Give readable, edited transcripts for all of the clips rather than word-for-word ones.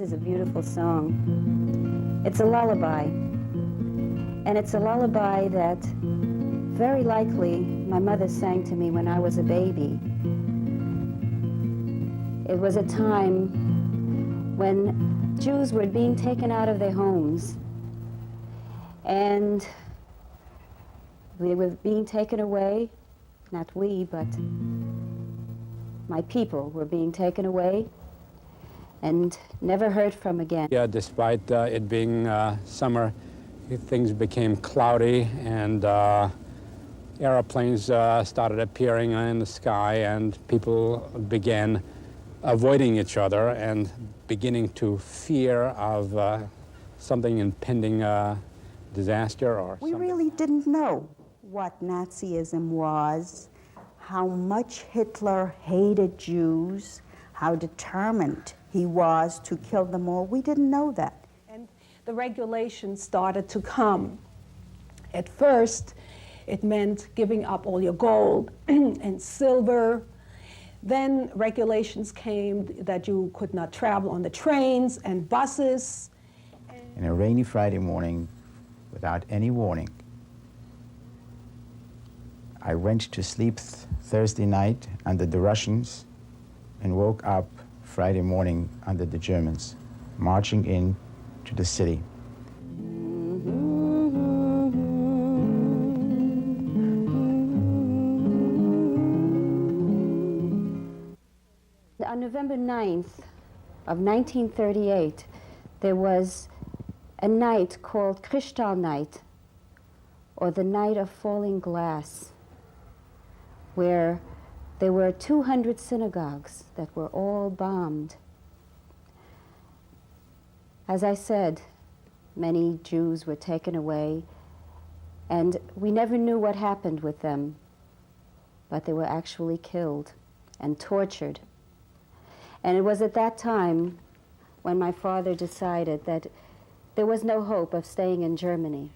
This is a beautiful song. It's a lullaby. And it's a lullaby that very likely my mother sang to me when I was a baby. It was a time when Jews were being taken out of their homes. And we were being taken away, not we, but my people were being taken away and never heard from again. Yeah, despite it being summer, things became cloudy and airplanes started appearing in the sky, and people began avoiding each other and beginning to fear of something impending disaster or We something. really didn't know what Nazism was, how much Hitler hated Jews, how determined he was to kill them all. We didn't know that. And the regulations started to come. At first, it meant giving up all your gold and silver. Then regulations came that you could not travel on the trains and buses. In a rainy Friday morning, without any warning, I went to sleep Thursday night under the Russians and woke up Friday morning under the Germans, marching in to the city. On November 9th of 1938, there was a night called Kristall Night, or the Night of Falling Glass, where there were 200 synagogues that were all bombed. As I said, many Jews were taken away, and we never knew what happened with them, but they were actually killed and tortured. And it was at that time when my father decided that there was no hope of staying in Germany.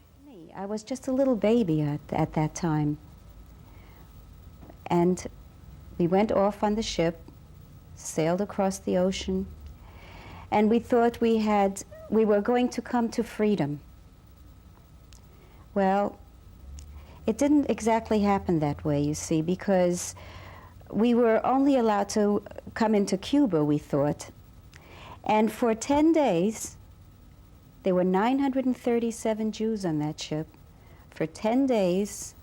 I was just a little baby at that time. And we went off on the ship, sailed across the ocean, and we thought we were going to come to freedom. Well, it didn't exactly happen that way, you see, because we were only allowed to come into Cuba, we thought. And for 10 days, there were 937 Jews on that ship. For 10 days,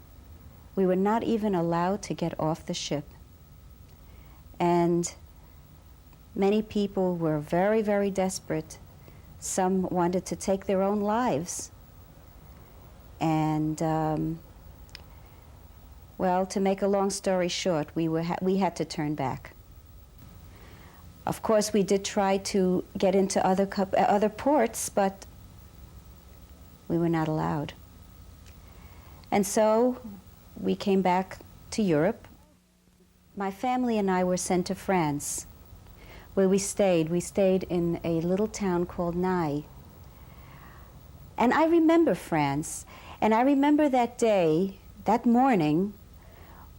we were not even allowed to get off the ship. And many people were very, very desperate. Some wanted to take their own lives. And well, to make a long story short, we had to turn back. Of course, we did try to get into other ports, but we were not allowed. And so we came back to Europe. My family and I were sent to France, where we stayed. We stayed in a little town called Naï. And I remember France, and I remember that day, that morning,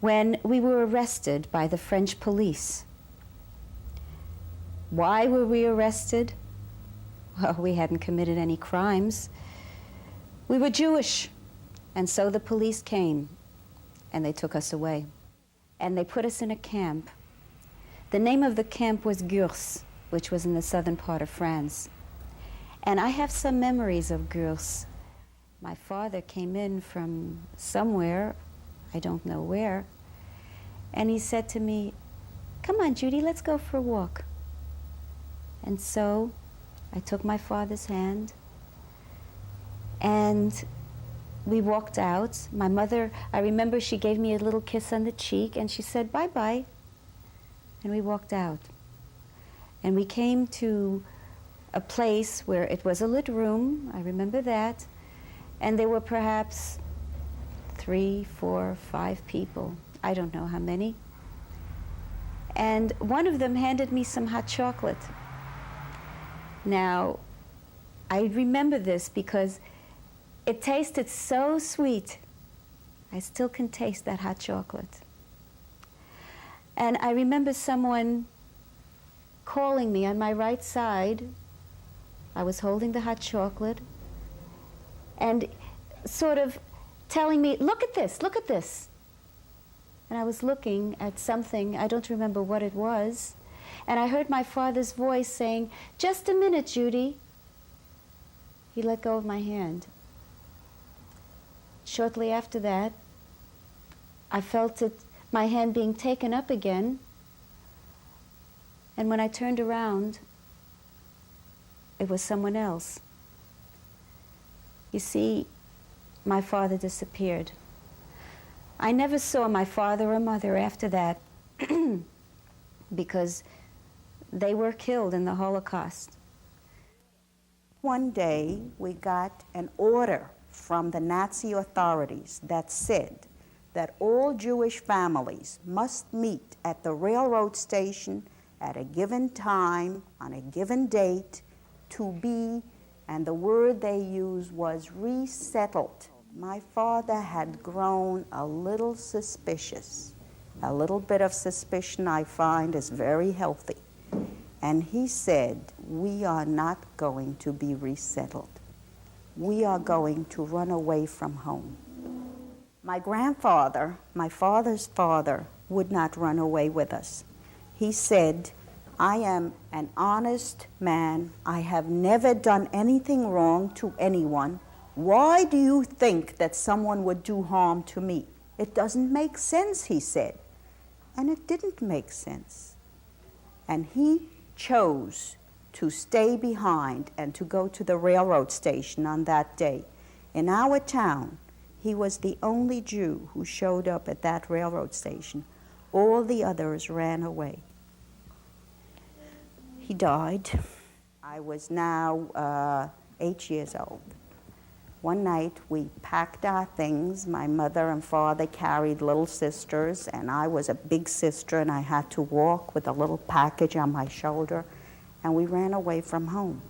when we were arrested by the French police. Why were we arrested? Well, we hadn't committed any crimes. We were Jewish, and so the police came, and they took us away. And they put us in a camp. The name of the camp was Gurs, which was in the southern part of France. And I have some memories of Gurs. My father came in from somewhere, I don't know where, and he said to me, "Come on, Judy, let's go for a walk." And so I took my father's hand, and we walked out. My mother, I remember she gave me a little kiss on the cheek, and she said, "Bye-bye." And we walked out. And we came to a place where it was a lit room, I remember that, and there were perhaps 3, 4, 5 people. I don't know how many. And one of them handed me some hot chocolate. Now, I remember this because it tasted so sweet. I still can taste that hot chocolate. And I remember someone calling me on my right side, I was holding the hot chocolate and sort of telling me, look at this, look at this. And I was looking at something, I don't remember what it was, and I heard my father's voice saying, just a minute, Judy. He let go of my hand. Shortly after that, I felt my hand being taken up again, and when I turned around, it was someone else. You see, my father disappeared. I never saw my father or mother after that because they were killed in the Holocaust. One day, we got an order from the Nazi authorities that said that all Jewish families must meet at the railroad station at a given time, on a given date, to be, and the word they used was resettled. My father had grown a little suspicious. A little bit of suspicion, I find, is very healthy. And he said, we are not going to be resettled. We are going to run away from home. My grandfather, my father's father, would not run away with us. He said, I am an honest man. I have never done anything wrong to anyone. Why do you think that someone would do harm to me? It doesn't make sense, he said. And it didn't make sense. And he chose to stay behind and to go to the railroad station on that day. In our town, he was the only Jew who showed up at that railroad station. All the others ran away. He died. I was now 8 years old. One night we packed our things. My mother and father carried little sisters, and I was a big sister, and I had to walk with a little package on my shoulder, and we ran away from home.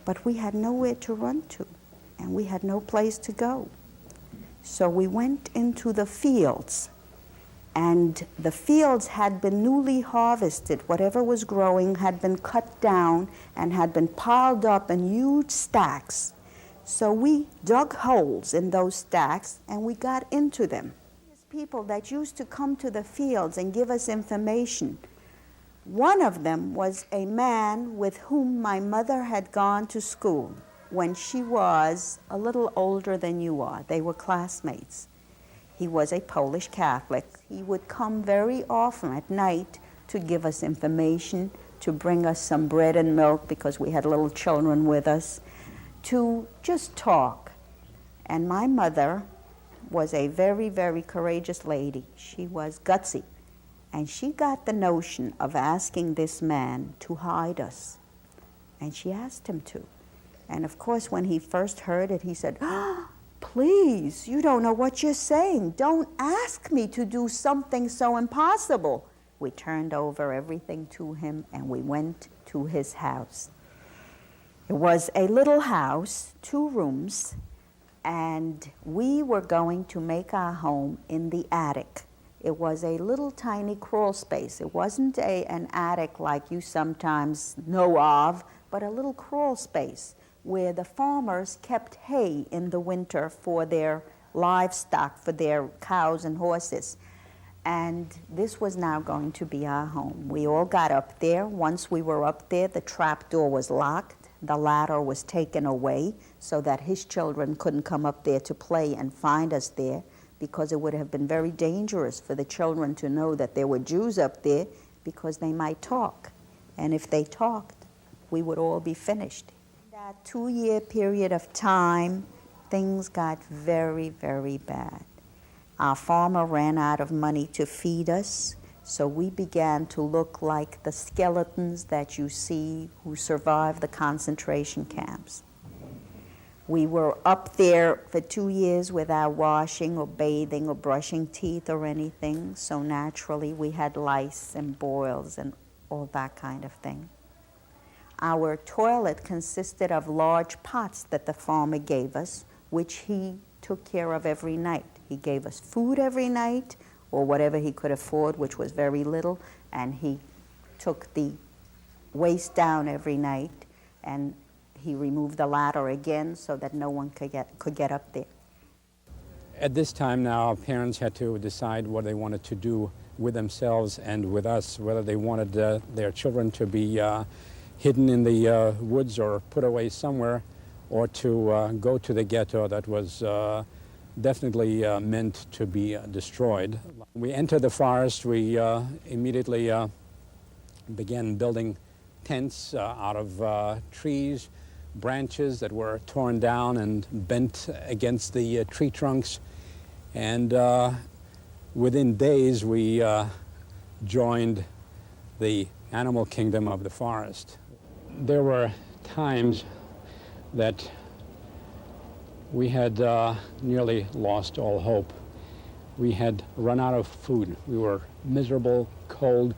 But we had nowhere to run to, and we had no place to go. So we went into the fields, and the fields had been newly harvested. Whatever was growing had been cut down and had been piled up in huge stacks. So we dug holes in those stacks and we got into them. These people that used to come to the fields and give us information, one of them was a man with whom my mother had gone to school when she was a little older than you are. They were classmates. He was a Polish Catholic. He would come very often at night to give us information, to bring us some bread and milk because we had little children with us, to just talk. And my mother was a very, very courageous lady. She was gutsy. And she got the notion of asking this man to hide us. And she asked him to. And of course, when he first heard it, he said, please, you don't know what you're saying. Don't ask me to do something so impossible. We turned over everything to him and we went to his house. It was a little house, 2 rooms, and we were going to make our home in the attic. It was a little tiny crawl space. It wasn't an attic like you sometimes know of, but a little crawl space where the farmers kept hay in the winter for their livestock, for their cows and horses. And this was now going to be our home. We all got up there. Once we were up there, the trap door was locked. The ladder was taken away so that his children couldn't come up there to play and find us there, because it would have been very dangerous for the children to know that there were Jews up there, because they might talk. And if they talked, we would all be finished. In that 2-year period of time, things got very, very bad. Our farmer ran out of money to feed us, so we began to look like the skeletons that you see who survived the concentration camps. We were up there for 2 years without washing or bathing or brushing teeth or anything, so naturally we had lice and boils and all that kind of thing. Our toilet consisted of large pots that the farmer gave us, which he took care of every night. He gave us food every night, or whatever he could afford, which was very little, and he took the waste down every night, and He removed the ladder again so that no one could get up there. At this time now, parents had to decide what they wanted to do with themselves and with us, whether they wanted their children to be hidden in the woods or put away somewhere, or to go to the ghetto that was definitely meant to be destroyed. We entered the forest. We immediately began building tents out of trees, branches that were torn down and bent against the tree trunks. And within days, we joined the animal kingdom of the forest. There were times that we had nearly lost all hope. We had run out of food. We were miserable, cold,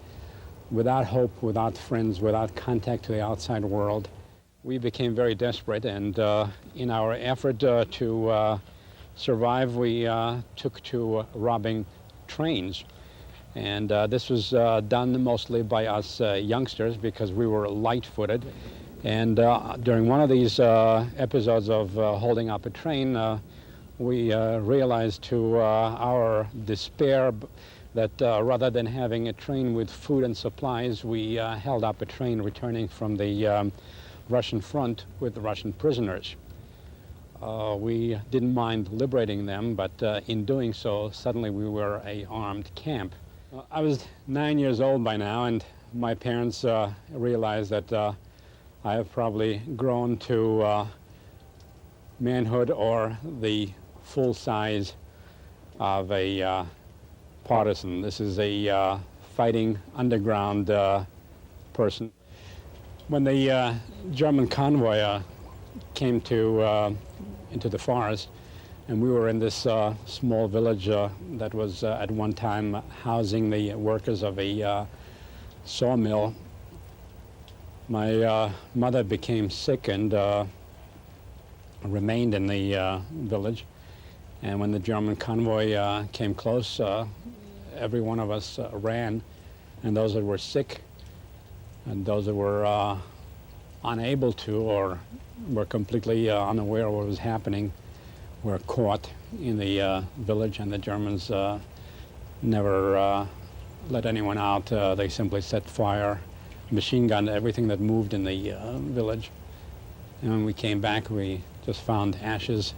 without hope, without friends, without contact to the outside world. We became very desperate, and in our effort to survive, we took to robbing trains. And this was done mostly by us youngsters because we were light-footed. And during one of these episodes of holding up a train, we realized to our despair that rather than having a train with food and supplies, we held up a train returning from the Russian front with the Russian prisoners. We didn't mind liberating them, but in doing so, suddenly we were an armed camp. I was 9 years old by now, and my parents realized that I have probably grown to manhood or the full size of a partisan. This is a fighting underground person. When the German convoy came into the forest, and we were in this small village that was at one time housing the workers of a sawmill, my mother became sick and remained in the village. And when the German convoy came close, every one of us ran, and those that were sick and those that were unable to or were completely unaware of what was happening were caught in the village, and the Germans never let anyone out. They simply set fire, machine gunned everything that moved in the village. And when we came back, we just found ashes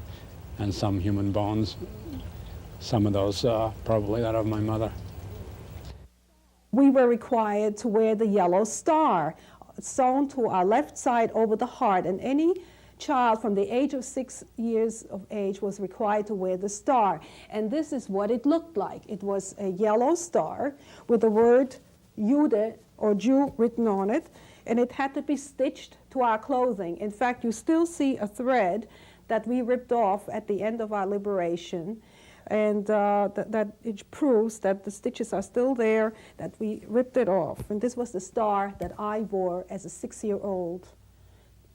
and some human bones, some of those probably that of my mother. We were required to wear the yellow star sewn to our left side over the heart, and any child from the age of 6 years of age was required to wear the star. And this is what it looked like. It was a yellow star with the word Jude or Jew written on it, and it had to be stitched to our clothing. In fact, you still see a thread that we ripped off at the end of our liberation, and that it proves that the stitches are still there, that we ripped it off. And this was the star that I wore as a 6-year-old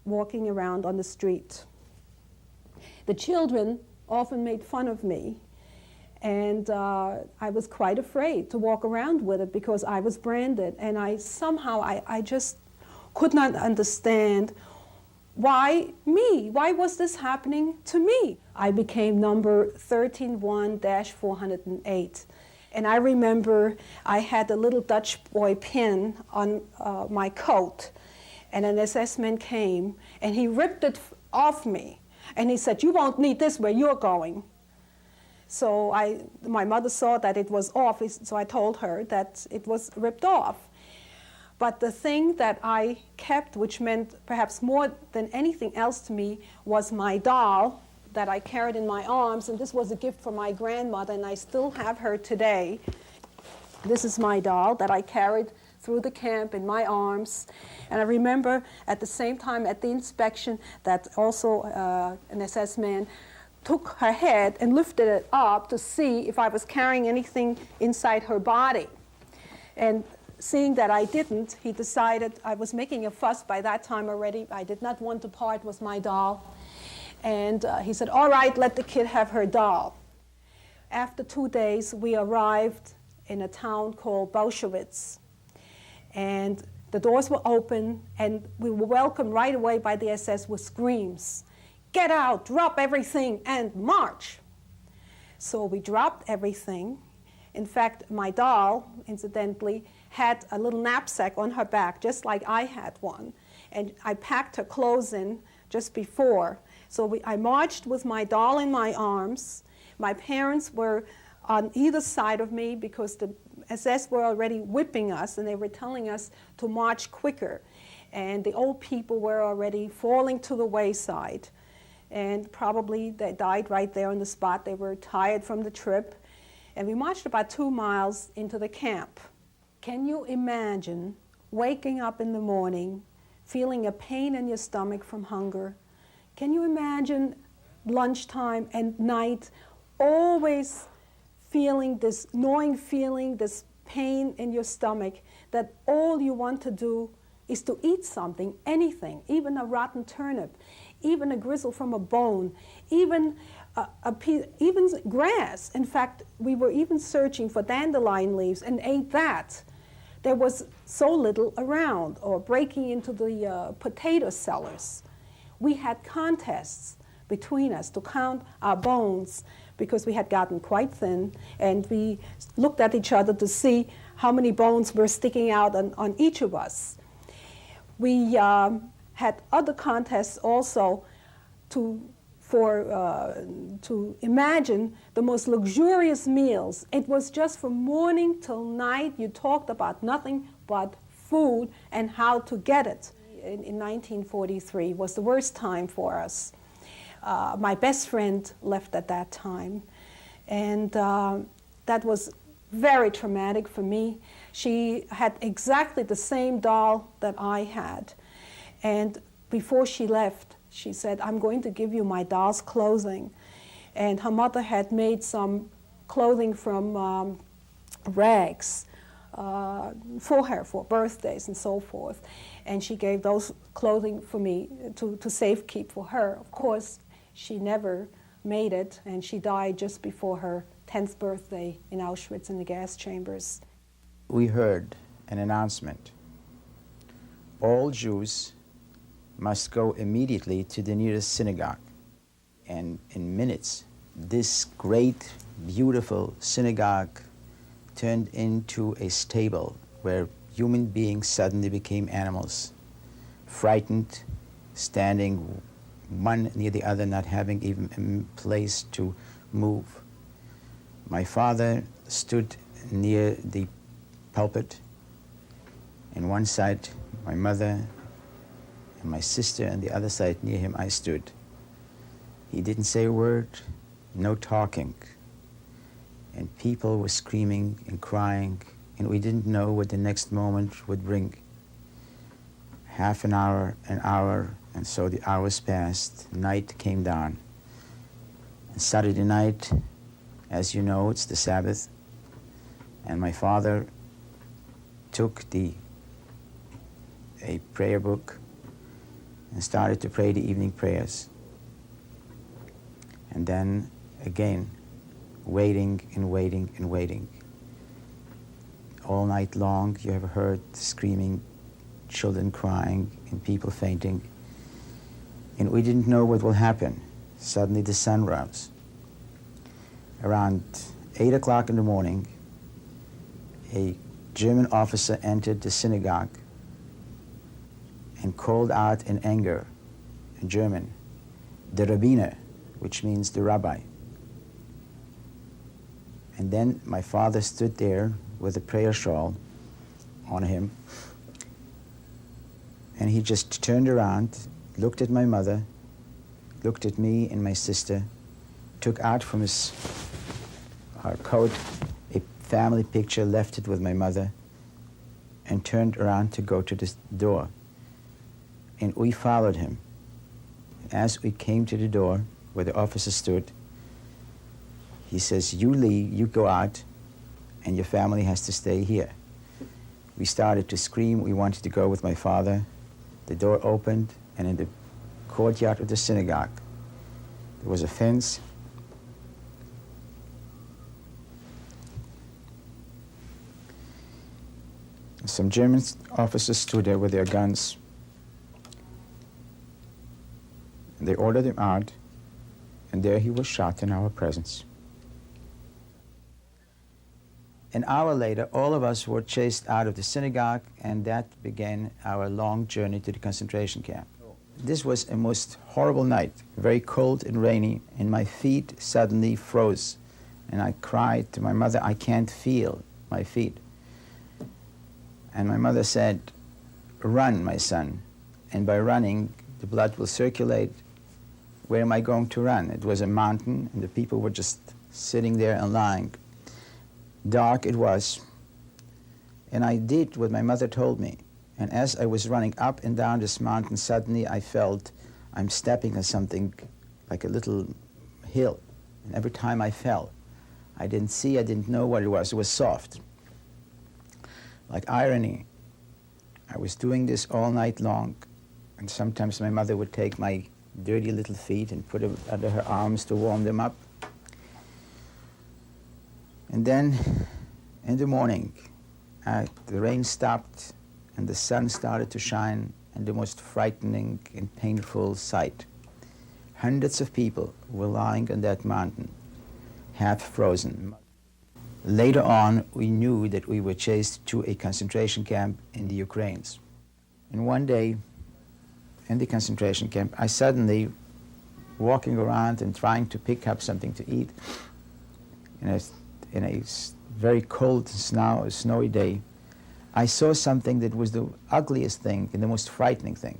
walking around on the street. The children often made fun of me, and I was quite afraid to walk around with it because I was branded, and I just could not understand why me? Why was this happening to me? I became number 131-408. And I remember I had a little Dutch boy pin on my coat, and an SS man came, and he ripped it off me. And he said, "You won't need this where you're going." So my mother saw that it was off, so I told her that it was ripped off. But the thing that I kept, which meant perhaps more than anything else to me, was my doll that I carried in my arms. And this was a gift from my grandmother, and I still have her today. This is my doll that I carried through the camp in my arms. And I remember at the same time at the inspection that also an SS man took her head and lifted it up to see if I was carrying anything inside her body. And seeing that I didn't, he decided I was making a fuss by that time already. I did not want to part with my doll. And he said, "All right, let the kid have her doll." After 2 days, we arrived in a town called Bauschwitz. And The doors were open, and we were welcomed right away by the SS with screams. Get out, drop everything, and march. So we dropped everything. In fact, my doll, incidentally, had a little knapsack on her back, just like I had one. And I packed her clothes in just before. So I marched with my doll in my arms. My parents were on either side of me because the SS were already whipping us, and they were telling us to march quicker. And the old people were already falling to the wayside. And probably they died right there on the spot. They were tired from the trip. And we marched about 2 miles into the camp. Can you imagine waking up in the morning, feeling a pain in your stomach from hunger? Can you imagine lunchtime and night, always feeling this gnawing feeling, this pain in your stomach, that all you want to do is to eat something, anything, even a rotten turnip, even a gristle from a bone, even even grass. In fact, we were even searching for dandelion leaves and ate that. There was so little around, or breaking into the potato cellars. We had contests between us to count our bones because we had gotten quite thin, and we looked at each other to see how many bones were sticking out on each of us. We had other contests also to imagine the most luxurious meals. It was just from morning till night. You talked about nothing but food and how to get it. In 1943 was the worst time for us. My best friend left at that time, and that was very traumatic for me. She had exactly the same doll that I had, and before she left, she said, "I'm going to give you my doll's clothing." And her mother had made some clothing from rags for her for birthdays and so forth. And she gave those clothing for me to safekeep for her. Of course, she never made it, and she died just before her 10th birthday in Auschwitz in the gas chambers. We heard an announcement. All Jews must go immediately to the nearest synagogue. And in minutes, this great, beautiful synagogue turned into a stable where human beings suddenly became animals, frightened, standing one near the other, not having even a place to move. My father stood near the pulpit, and one side my mother and my sister, and the other side near him I stood. He didn't say a word, no talking. And people were screaming and crying, and we didn't know what the next moment would bring. Half an hour, and so the hours passed. Night came down. And Saturday night, as you know, it's the Sabbath, and my father took a prayer book and started to pray the evening prayers. And then again, waiting and waiting and waiting. All night long, you have heard screaming, children crying, and people fainting. And we didn't know what will happen. Suddenly the sun rose. Around 8 o'clock in the morning, a German officer entered the synagogue and called out in anger, in German, "Der Rabbiner," which means the rabbi. And then my father stood there with a prayer shawl on him, and he just turned around, looked at my mother, looked at me and my sister, took out from his coat a family picture, left it with my mother, and turned around to go to the door. And we followed him. As we came to the door where the officer stood, he says, "You leave, you go out, and your family has to stay here." We started to scream. We wanted to go with my father. The door opened, and in the courtyard of the synagogue, there was a fence. Some German officers stood there with their guns. They ordered him out, and there he was shot in our presence. An hour later, all of us were chased out of the synagogue, and that began our long journey to the concentration camp. This was a most horrible night, very cold and rainy, and my feet suddenly froze. And I cried to my mother, I can't feel my feet. And my mother said, run, my son, and by running, the blood will circulate. Where am I going to run? It was a mountain, and the people were just sitting there and lying. Dark it was, and I did what my mother told me. And as I was running up and down this mountain, suddenly I felt I'm stepping on something like a little hill. And every time I fell, I didn't see, I didn't know what it was. It was soft, like irony. I was doing this all night long, and sometimes my mother would take my dirty little feet and put them under her arms to warm them up. And then, in the morning, the rain stopped and the sun started to shine, and the most frightening and painful sight. Hundreds of people were lying on that mountain, half frozen. Later on, we knew that we were chased to a concentration camp in the Ukraine. And one day, in the concentration camp, I suddenly, walking around and trying to pick up something to eat, in a very cold, snowy day, I saw something that was the ugliest thing and the most frightening thing.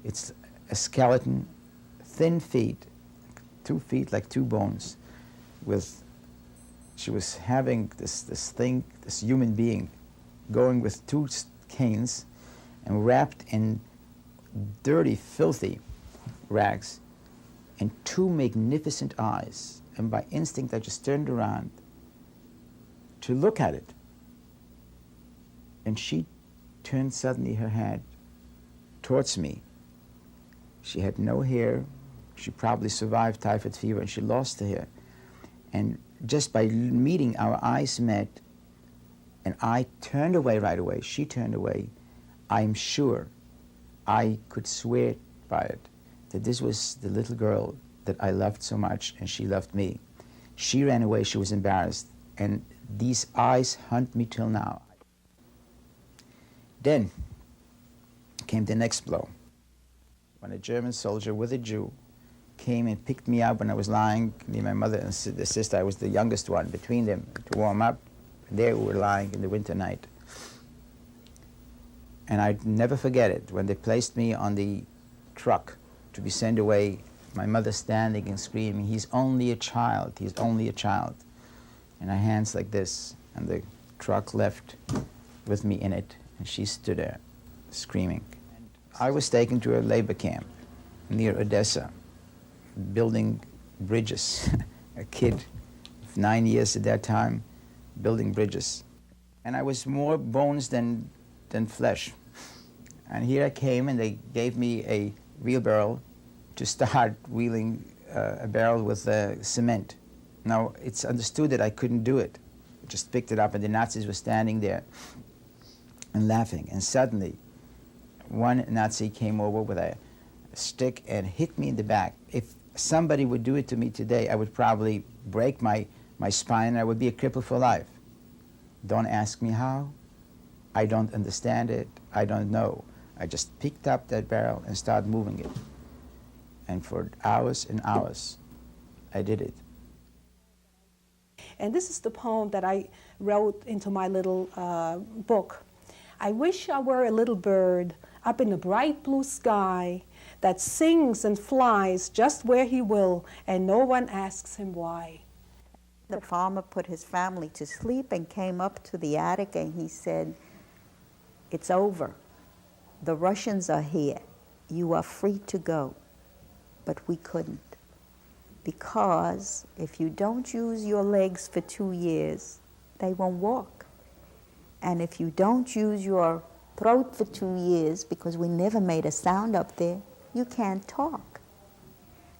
It's a skeleton, thin feet, 2 feet like 2 bones, she was having this human being, going with 2 canes and wrapped in dirty, filthy rags, and 2 magnificent eyes. And by instinct, I just turned around to look at it. And she turned suddenly her head towards me. She had no hair. She probably survived typhoid fever, and she lost the hair. And just by meeting, our eyes met, and I turned away right away. She turned away. I'm sure, I could swear by it, that this was the little girl that I loved so much, and she loved me. She ran away. She was embarrassed. And these eyes haunt me till now. Then came the next blow, when a German soldier with a Jew came and picked me up when I was lying near my mother and the sister. I was the youngest one between them to warm up. And there we were lying in the winter night. And I'd never forget it, when they placed me on the truck to be sent away, my mother standing and screaming, he's only a child, he's only a child. And her hands like this, and the truck left with me in it, and she stood there screaming. I was taken to a labor camp near Odessa, building bridges. A kid of 9 years at that time, building bridges. And I was more bones than flesh. And here I came, and they gave me a wheelbarrow to start wheeling a barrel with cement. Now, it's understood that I couldn't do it. I just picked it up, and the Nazis were standing there and laughing. And suddenly, one Nazi came over with a stick and hit me in the back. If somebody would do it to me today, I would probably break my spine, and I would be a cripple for life. Don't ask me how. I don't understand it. I don't know. I just picked up that barrel and started moving it. And for hours and hours, I did it. And this is the poem that I wrote into my little book. I wish I were a little bird up in the bright blue sky that sings and flies just where he will, and no one asks him why. The farmer put his family to sleep and came up to the attic, and he said, it's over. The Russians are here. You are free to go. But we couldn't. Because if you don't use your legs for 2 years, they won't walk. And if you don't use your throat for 2 years, because we never made a sound up there, you can't talk.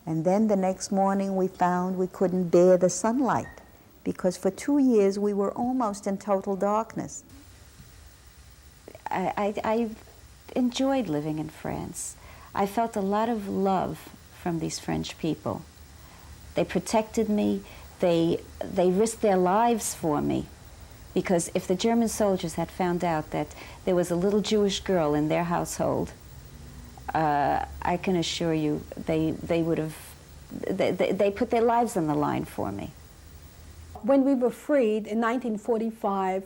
And then the next morning we found we couldn't bear the sunlight, because for 2 years we were almost in total darkness. I enjoyed living in France. I felt a lot of love from these French people. They protected me. They risked their lives for me, because if the German soldiers had found out that there was a little Jewish girl in their household, I can assure you they would have, they put their lives on the line for me. When we were freed in 1945,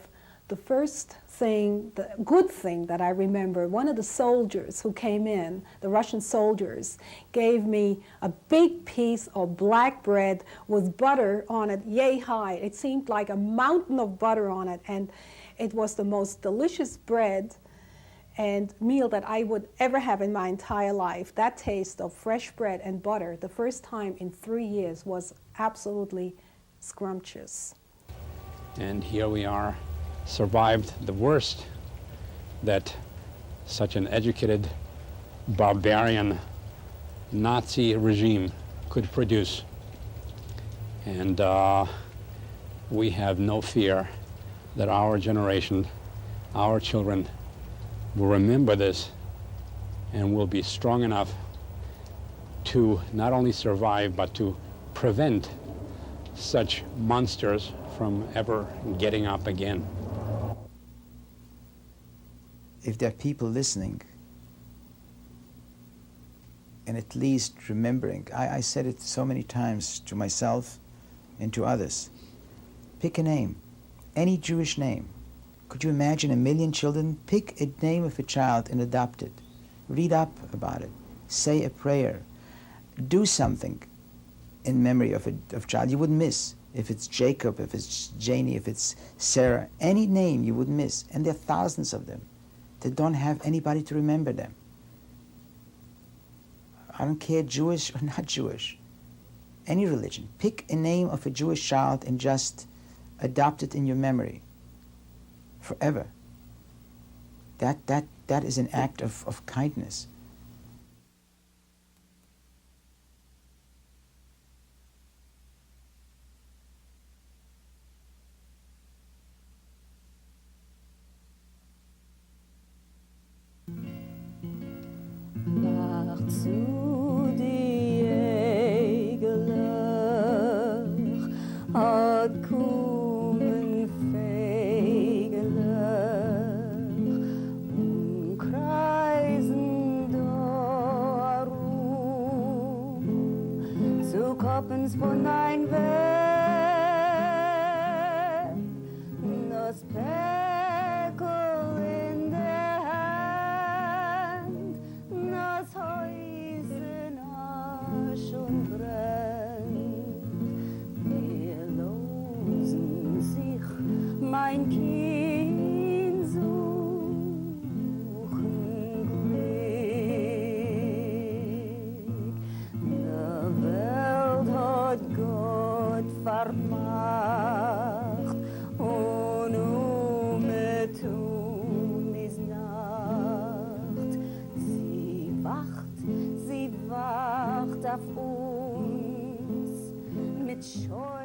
the first thing, the good thing that I remember, one of the soldiers who came in, the Russian soldiers, gave me a big piece of black bread with butter on it, yay high. It seemed like a mountain of butter on it, and it was the most delicious bread and meal that I would ever have in my entire life. That taste of fresh bread and butter, the first time in 3 years, was absolutely scrumptious. And here we are, survived the worst that such an educated, barbarian Nazi regime could produce. And we have no fear that our generation, our children, will remember this and will be strong enough to not only survive, but to prevent such monsters from ever getting up again. If there are people listening and at least remembering, I said it so many times to myself and to others, pick a name, any Jewish name. Could you imagine 1 million children? Pick a name of a child and adopt it. Read up about it. Say a prayer. Do something in memory of a child you wouldn't miss. If it's Jacob, if it's Janie, if it's Sarah, any name you would miss. And there are thousands of them that don't have anybody to remember them. I don't care, Jewish or not Jewish. Any religion. Pick a name of a Jewish child and just adopt it in your memory forever. That is an act of kindness. Mach zu die Egelach, hat kommen Fegelach, kreisen darum, zu Koppens von ein Weg, das Päckl in der Hand, das Häusen asch und brennt. Wir losen sich, mein Kind, suchen Glück. Der Welt hat Gott vermacht, und tun ist Nacht. Sie wacht auf uns mit Scheu.